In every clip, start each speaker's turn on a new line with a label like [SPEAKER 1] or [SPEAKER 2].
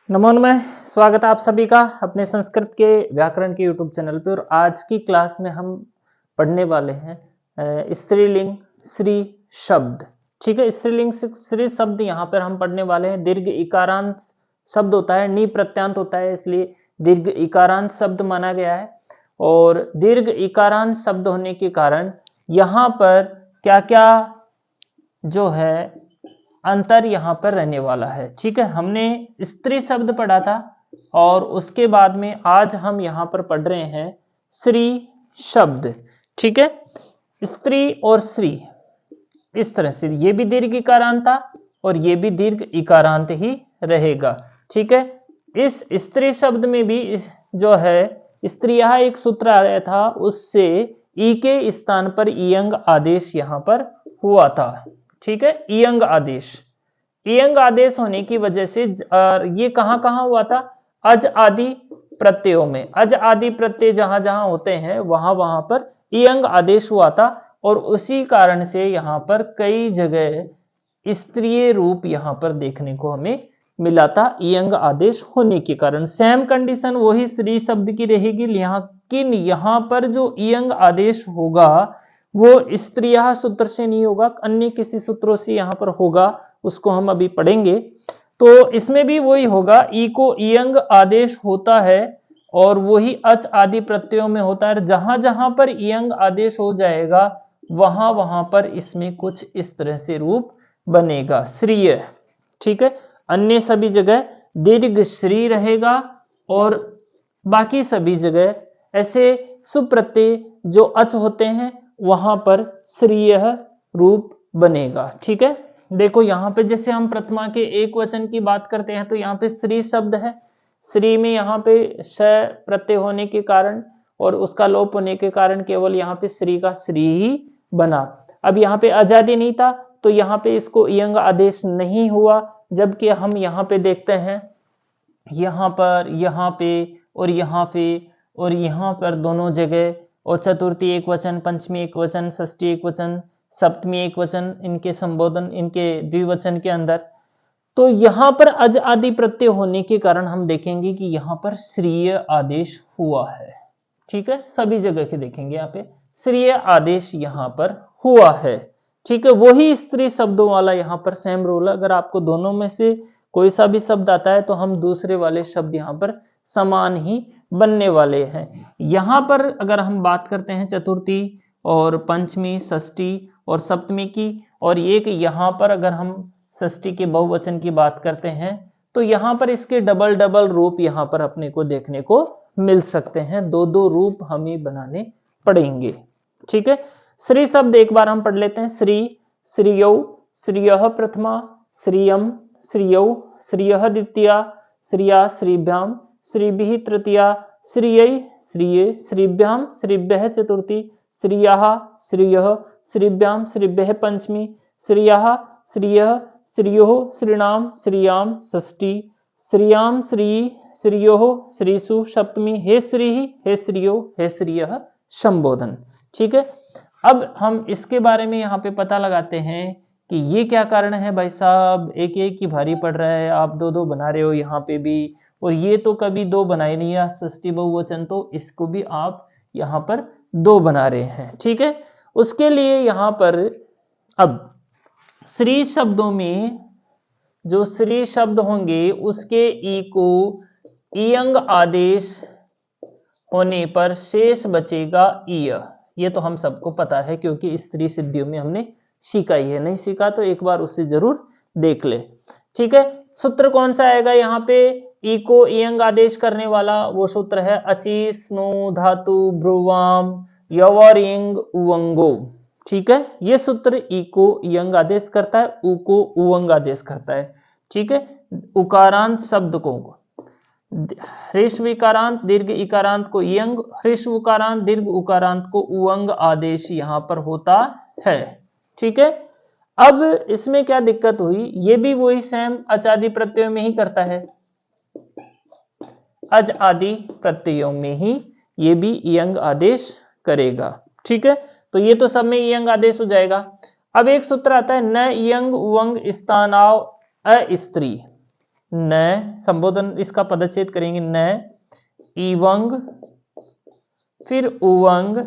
[SPEAKER 1] नमो नमः। स्वागत है आप सभी का अपने संस्कृत के व्याकरण के YouTube चैनल पे। और आज की क्लास में हम पढ़ने वाले हैं स्त्रीलिंग श्री शब्द। ठीक है, स्त्रीलिंग श्री शब्द यहाँ पर हम पढ़ने वाले हैं। दीर्घ इकारांत शब्द होता है, नी प्रत्यांत होता है, इसलिए दीर्घ इकारांत शब्द माना गया है। और दीर्घ इकारांत शब्द होने के कारण यहाँ पर क्या क्या जो है अंतर यहाँ पर रहने वाला है। ठीक है, हमने स्त्री शब्द पढ़ा था और उसके बाद में आज हम यहाँ पर पढ़ रहे हैं श्री शब्द। ठीक है, स्त्री और श्री इस तरह से ये भी दीर्घ इकारांत था और ये भी दीर्घ इकारांत ही रहेगा। ठीक है, इस स्त्री शब्द में भी जो है स्त्री यह एक सूत्र आया था, उससे ई के स्थान पर इयंग आदेश यहाँ पर हुआ था। ठीक है, इयंग आदेश, इयंग आदेश होने की वजह से ये कहां कहां हुआ था? अज आदि प्रत्ययों में। अज आदि प्रत्यय जहां जहां होते हैं वहां वहां पर इयंग आदेश हुआ था और उसी कारण से यहाँ पर कई जगह स्त्रीय रूप यहाँ पर देखने को हमें मिला था इयंग आदेश होने के कारण। सेम कंडीशन वही श्री शब्द की रहेगी, लेकिन यहाँ पर जो इयंग आदेश होगा वो स्त्रीया सूत्र से नहीं होगा, अन्य किसी सूत्रों से यहाँ पर होगा, उसको हम अभी पढ़ेंगे। तो इसमें भी वही होगा, ई को इयंग आदेश होता है और वही अच आदि प्रत्ययों में होता है। जहां जहां पर इयंग आदेश हो जाएगा वहां वहां पर इसमें कुछ इस तरह से रूप बनेगा, श्रीय। ठीक है, अन्य सभी जगह दीर्घ श्री रहेगा और बाकी सभी जगह ऐसे सुप्रत्यय जो अच होते हैं वहां पर श्रीय रूप बनेगा। ठीक है, देखो यहाँ पे जैसे हम प्रथमा के एक वचन की बात करते हैं तो यहाँ पे श्री शब्द है। श्री में यहाँ पे श प्रत्यय होने के कारण और उसका लोप होने के कारण केवल यहाँ पे श्री का श्री ही बना। अब यहाँ पे आजादी नहीं था तो यहाँ पे इसको इयंग आदेश नहीं हुआ, जबकि हम यहाँ पे देखते हैं यहाँ पर, यहाँ पे और यहाँ पे और यहाँ पर दोनों जगह, और चतुर्थी एक वचन, पंचमी एक वचन, षष्ठी एक वचन, सप्तमी एक वचन, इनके संबोधन इनके द्विवचन के अंदर। तो यहाँ पर अज आदि प्रत्यय होने के कारण हम देखेंगे कि यहाँ पर श्रीय आदेश हुआ है। ठीक है, सभी जगह के देखेंगे यहाँ पे श्रीय आदेश यहाँ पर हुआ है। ठीक है, वही स्त्री शब्दों वाला यहाँ पर सेम रूल। अगर आपको दोनों में से कोई सा भी शब्द आता है तो हम दूसरे वाले शब्द यहाँ पर समान ही बनने वाले हैं। यहाँ पर अगर हम बात करते हैं चतुर्थी और पंचमी, षष्ठी और सप्तमी की, और एक यहाँ पर अगर हम षष्ठी के बहुवचन की बात करते हैं तो यहाँ पर इसके डबल डबल रूप यहाँ पर अपने को देखने को मिल सकते हैं। दो दो रूप हमें बनाने पड़ेंगे। ठीक है, श्री शब्द एक बार हम पढ़ लेते हैं। श्री, श्रियौ, श्रियः प्रथमा, श्रियम, श्रियौ, श्रियः द्वितीया, श्रिया, श्रीभ्याम, श्रीभिः तृतीया, श्रियै, श्रिये, श्रीभ्याम, श्रीभ्यः चतुर्थी, श्रियाः, श्रियः, श्रीभ्याम, श्रीभ्यः पंचमी, श्रियाः, श्रियः, श्रियोः, श्रीणाम, श्रियाम षष्ठी, श्रियाम, श्री, श्रियोः, श्रीषु सप्तमी, हे श्री, हे श्रियो, हे श्रियः संबोधन। ठीक है, अब हम इसके बारे में यहाँ पे पता लगाते हैं कि ये क्या कारण है। भाई साहब एक एक की भारी पड़ रहा है, आप दो दो बना रहे हो यहाँ पे भी, और ये तो कभी दो बनाए नहीं है षष्ठी बहुवचन, तो इसको भी आप यहाँ पर दो बना रहे हैं। ठीक है, उसके लिए यहाँ पर अब श्री शब्दों में जो श्री शब्द होंगे उसके ई को इयंग आदेश होने पर शेष बचेगा ईय। ये तो हम सबको पता है क्योंकि स्त्री सिद्धियों में हमने सीखा ही है, नहीं सीखा तो एक बार उसे जरूर देख ले। ठीक है, सूत्र कौन सा आएगा यहाँ पे? ई को इयंग आदेश करने वाला वो सूत्र है अचि स्नु धातु ब्रुवाम यवरिंग उवंगो। ठीक है, ये सूत्र ई को इयंग आदेश करता है, उ को उवंग आदेश करता है। ठीक है, उकारांत शब्द को ह्रस्व इकारांत दीर्घ इकारांत को इयंग, ह्रस्व उकारांत दीर्घ उकारांत को उवंग आदेश यहाँ पर होता है। ठीक है, अब इसमें क्या दिक्कत हुई, ये भी वही सेम अच आदि प्रत्ययों में ही करता है। अज आदि प्रत्ययों में ही ये भी इयंग आदेश करेगा। ठीक है, तो ये तो सब में इयंग आदेश हो जाएगा। अब एक सूत्र आता है न इयंग उवंग स्थानाव अस्त्री। न, संबोधन इसका पदच्छेद करेंगे न, इवंग, फिर उवंग,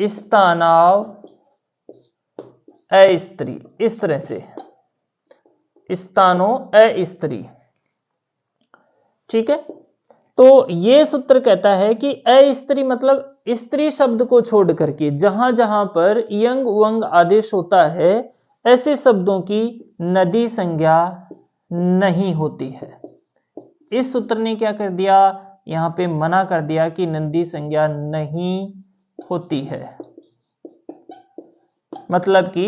[SPEAKER 1] स्थानाव, अस्त्री, इस तरह से स्थानो अस्त्री। ठीक है, तो ये सूत्र कहता है कि अस्त्री मतलब स्त्री शब्द को छोड़ करके जहां जहां पर इयंग उवंग आदेश होता है ऐसे शब्दों की नदी संज्ञा नहीं होती है। इस सूत्र ने क्या कर दिया, यहां पे मना कर दिया कि नदी संज्ञा नहीं होती है। मतलब कि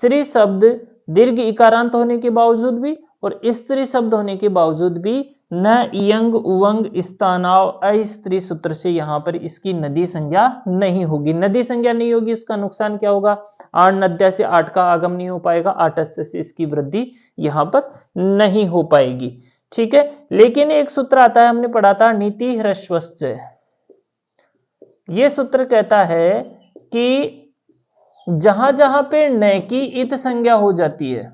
[SPEAKER 1] श्री शब्द दीर्घ इकारांत होने के बावजूद भी और स्त्री शब्द होने के बावजूद भी न इयंग उवंग स्थानाव अस्त्री सूत्र से यहां पर इसकी नदी संज्ञा नहीं होगी। नदी संज्ञा नहीं होगी, इसका नुकसान क्या होगा, आठ नद्या से आठ का आगम नहीं हो पाएगा, आठ से इसकी वृद्धि यहां पर नहीं हो पाएगी। ठीक है, लेकिन एक सूत्र आता है, हमने पढ़ा था नीति ह्रस्वश्च। ये सूत्र कहता है कि जहां जहां पे न की इत संज्ञा हो जाती है,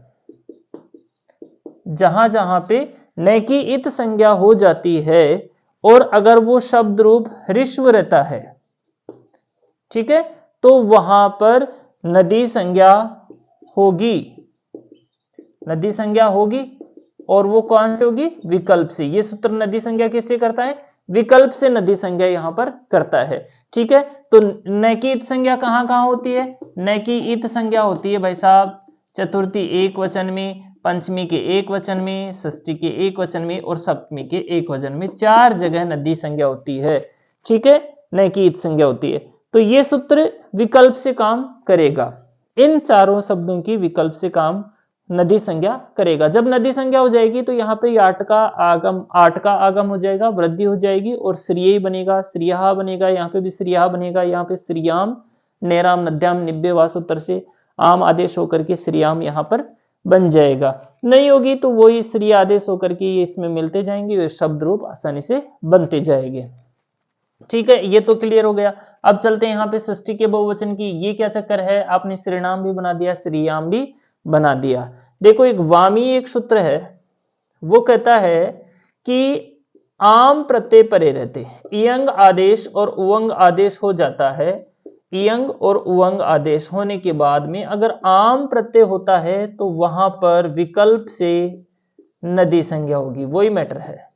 [SPEAKER 1] जहां जहां पे न की इत संज्ञा हो जाती है और अगर वो शब्द रूप ह्रस्व रहता है, ठीक है, तो वहां पर नदी संज्ञा होगी, नदी संज्ञा होगी। और वो कौन से होगी, विकल्प से। ये सूत्र नदी संज्ञा किससे करता है, विकल्प से नदी संज्ञा यहां पर करता है। ठीक है, तो न की इत संज्ञा कहां कहां होती है, न की इत संज्ञा होती है भाई साहब चतुर्थी एक वचन में, पंचमी के एक वचन में, षष्ठी के एक वचन में और सप्तमी के एक वचन में, 4 जगह नदी संज्ञा होती है। ठीक है, न की इत संज्ञा होती है। तो ये सूत्र विकल्प से काम करेगा, इन चारों शब्दों की विकल्प से काम नदी संज्ञा करेगा। जब नदी संज्ञा हो जाएगी तो यहाँ पे आठ का आगम हो जाएगा, वृद्धि हो जाएगी और श्रिय बनेगा, श्रिया बनेगा, यहाँ पे भी श्रिया बनेगा, यहाँ पे श्रियाम, नेराम, नद्याम, निब्बे वासूत्र से आम आदेश होकर के श्रियाम यहाँ पर बन जाएगा। नहीं होगी तो वही श्री आदेश होकर के ये इसमें मिलते जाएंगे, ये शब्द रूप आसानी से बनते जाएंगे। ठीक है, ये तो क्लियर हो गया। अब चलते हैं यहाँ पे षष्ठी के बहुवचन की। ये क्या चक्कर है, आपने श्रीनाम भी बना दिया, श्रीयाम भी बना दिया। देखो एक वामी एक सूत्र है, वो कहता है कि आम प्रत्यय परे रहते, इयंग आदेश और उवंग आदेश हो जाता है, इयंग और उवंग आदेश होने के बाद में अगर आम प्रत्यय होता है तो वहां पर विकल्प से नदी संज्ञा होगी, वही मैटर है,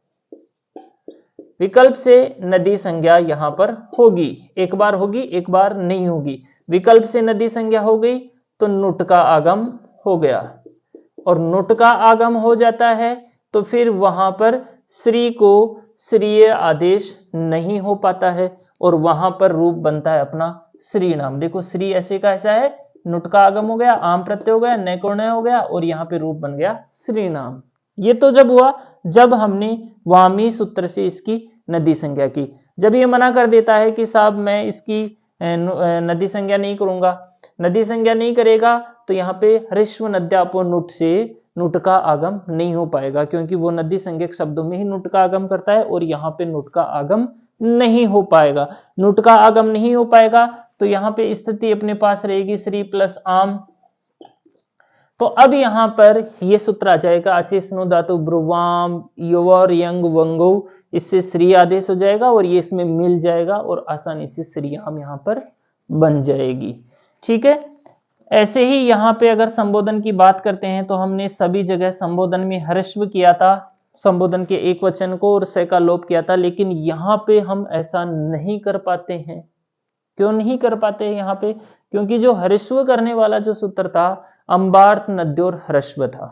[SPEAKER 1] विकल्प से नदी संज्ञा यहां पर होगी, एक बार होगी एक बार नहीं होगी। विकल्प से नदी संज्ञा हो गई तो नुट का आगम हो गया, और नुट का आगम हो जाता है तो फिर वहां पर श्री को श्रीय आदेश नहीं हो पाता है और वहां पर रूप बनता है अपना श्री नाम। देखो श्री ऐसे का ऐसा है, नुट का आगम हो गया, आम प्रत्यय हो गया, नय को नय हो गया और यहाँ पे रूप बन गया श्री नाम। ये तो जब हुआ जब हमने वामी सूत्र से इसकी नदी संज्ञा की। जब ये मना कर देता है कि साहब मैं इसकी नदी संज्ञा नहीं करूंगा, नदी संज्ञा नहीं करेगा तो यहाँ पे ह्रस्व नद्यापो नुट से नुट का आगम नहीं हो पाएगा, क्योंकि वो नदी संज्ञक शब्दों में ही नुट का आगम करता है और यहाँ पे नुट का आगम नहीं हो पाएगा। नुट का आगम नहीं हो पाएगा तो यहाँ पे स्थिति अपने पास रहेगी श्री प्लस आम। तो अब यहाँ पर ये सूत्र आ जाएगा अचेष्णु धातु ब्रुवाम योवर यंग वंगो, इससे श्री आदेश हो जाएगा और ये इसमें मिल जाएगा और आसानी से श्रीयाम यहाँ पर बन जाएगी। ठीक है, ऐसे ही यहाँ पे अगर संबोधन की बात करते हैं तो हमने सभी जगह संबोधन में ह्रस्व किया था, संबोधन के एक वचन को और से का लोप किया था, लेकिन यहाँ पे हम ऐसा नहीं कर पाते हैं। क्यों नहीं कर पाते हैं यहाँ पे, क्योंकि जो ह्रस्व करने वाला जो सूत्र था अंबार्थ नद्योर ह्रस्व था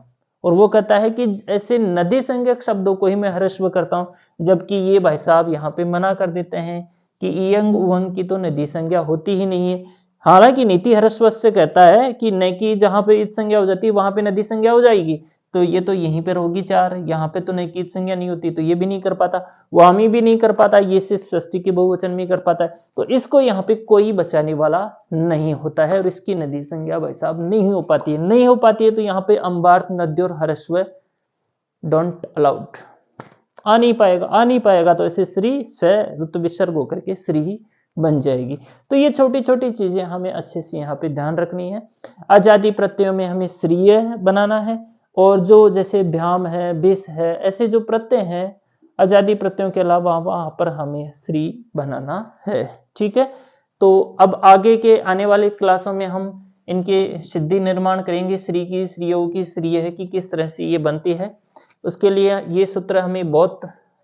[SPEAKER 1] और वो कहता है कि ऐसे नदी संज्ञक शब्दों को ही मैं ह्रस्व करता हूं, जबकि ये भाई साहब यहाँ पे मना कर देते हैं कि इयंग उवंग की तो नदी संज्ञा होती ही नहीं है। हालांकि नीति ह्रस्व से कहता है कि न की जहां पे इत संज्ञा हो जाती है वहां पे नदी संज्ञा हो जाएगी, तो ये तो यहीं पर होगी 4, यहाँ पे तो न की इत संज्ञा नहीं होती, तो ये भी नहीं कर पाता, वामी भी नहीं कर पाता, ये सिर्फ षष्ठी के बहुवचन में कर पाता है। तो इसको यहाँ पे कोई बचाने वाला नहीं होता है और इसकी नदी संज्ञा भाई साहब नहीं हो पाती है, नहीं हो पाती है। तो यहाँ पे अंबार्थ नद्योर ह्रस्व डोंट अलाउड, आ नहीं पाएगा। तो ऐसे श्री से ऋतु विसर्ग होकर के श्री ही बन जाएगी। तो ये छोटी छोटी चीजें हमें अच्छे से यहाँ पे ध्यान रखनी है। आजादी प्रत्ययों में हमें श्रीय बनाना है, और जो जैसे भ्याम है, बिस है, ऐसे जो प्रत्यय हैं आजादी प्रत्ययों के अलावा वहां पर हमें श्री बनाना है। ठीक है, तो अब आगे के आने वाले क्लासों में हम इनके सिद्धि निर्माण करेंगे, श्री की, श्रीयों की, श्रीय की किस तरह से ये बनती है। उसके लिए ये सूत्र हमें बहुत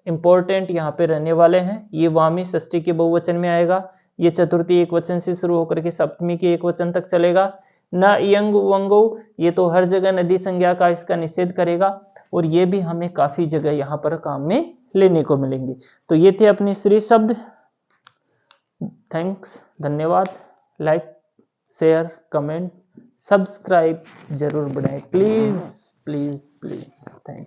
[SPEAKER 1] इंपॉर्टेंट यहाँ पे रहने वाले हैं। ये वामी षष्ठी के बहुवचन में आएगा, ये चतुर्थी एक वचन से शुरू होकर के सप्तमी के एक वचन तक चलेगा। न इयंग वंगो, ये तो हर जगह नदी संज्ञा का इसका निषेध करेगा, और ये भी हमें काफी जगह यहाँ पर काम में लेने को मिलेंगे। तो ये थे अपने श्री शब्द। थैंक्स, धन्यवाद। लाइक, शेयर, कमेंट, सब्सक्राइब जरूर बढ़ाएं, प्लीज प्लीज प्लीज। थैंक